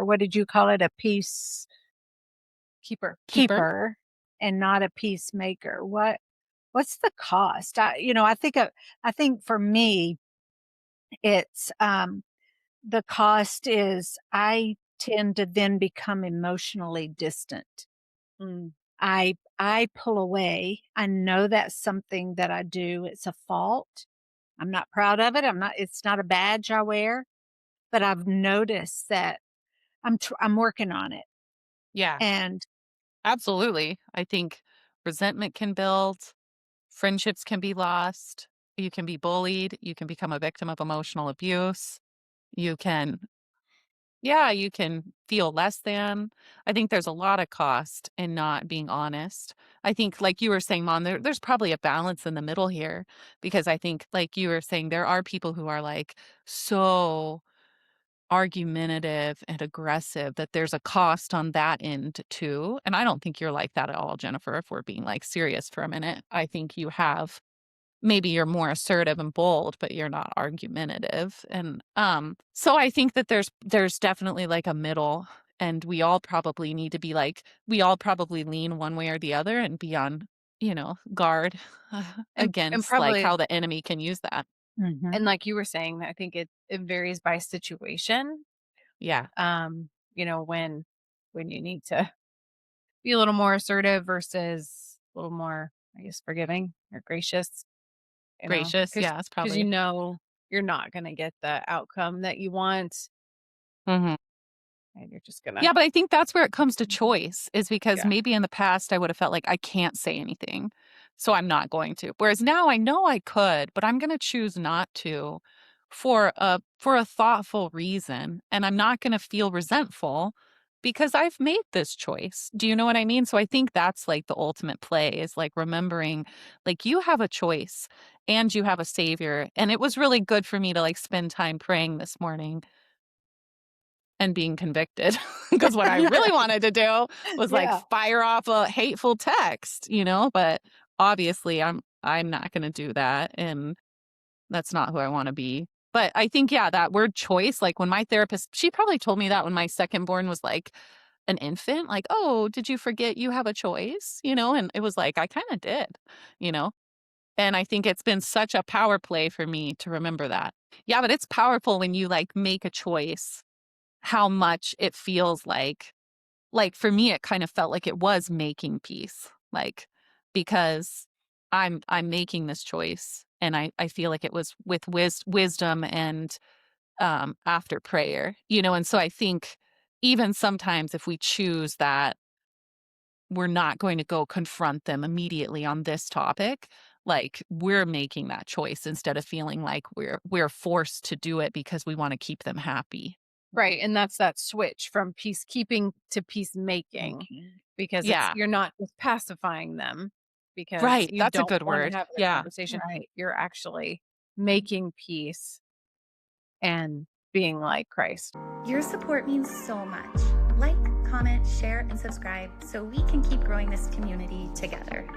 or what did you call it? A peacekeeper Keeper. and not a peacemaker. What's the cost? I think for me, it's the cost is I tend to then become emotionally distant. Mm. I pull away. I know that's something that I do. It's a fault. I'm not proud of it. It's not a badge I wear, but I've noticed that I'm working on it. Yeah, And absolutely. I think resentment can build, friendships can be lost, you can be bullied, you can become a victim of emotional abuse. You can Yeah, you can feel less than. I think there's a lot of cost in not being honest. I think, like you were saying, Mom, there's probably a balance in the middle here because I think, like you were saying, there are people who are like so argumentative and aggressive that there's a cost on that end too. And I don't think you're like that at all, Jennifer, if we're being like serious for a minute. I think you have maybe you're more assertive and bold, but you're not argumentative. And so I think that there's definitely like a middle and we all probably need to be like we all probably lean one way or the other and be on, guard And against like probably how the enemy can use that. and mhm, like you were saying, I think it varies by situation. Yeah. When you need to be a little more assertive versus a little more, I guess, forgiving or gracious, Gracious. because Yeah, it's you probably. know you're not gonna get the outcome that you want, Mhm. and you're just gonna Yeah, but I think that's where it comes to choice is because yeah. maybe in the past I would have felt like I can't say anything. So I'm not going to. Whereas now I know I could, but I'm going to choose not to for a thoughtful reason and I'm not going to feel resentful because I've made this choice. Do you know what I mean? So I think that's like the ultimate play is like remembering like you have a choice and you have a savior and it was really good for me to like spend time praying this morning and being convicted because what I really wanted to do was, like, yeah. fire off a hateful text, but obviously I'm not gonna do that, and that's not who I wanna be. But I think, yeah, that word choice, like, when my therapist she probably told me that when my second born was, like, an infant, like, "Oh, did you forget you have a choice?" And it was like, I kinda did, you know? And I think it's been such a power play for me to remember that. Yeah, but it's powerful when you, like, make a choice how much it feels like, for me, it kind of felt like it was making peace, like, because I'm making this choice, and I feel like it was with wisdom and, after prayer, and so I think even sometimes if we choose that we're not going to go confront them immediately on this topic, like, we're making that choice instead of feeling like we're forced to do it because we wanna keep them happy. Right, and that's that switch from peacekeeping to peacemaking, Mhm. because Yeah. you're not just pacifying them because Right, you that's a don't good wanna word. have the Yeah. conversation. Right. You're actually making peace and being like Christ. Your support means so much. Like, comment, share, and subscribe so we can keep growing this community together.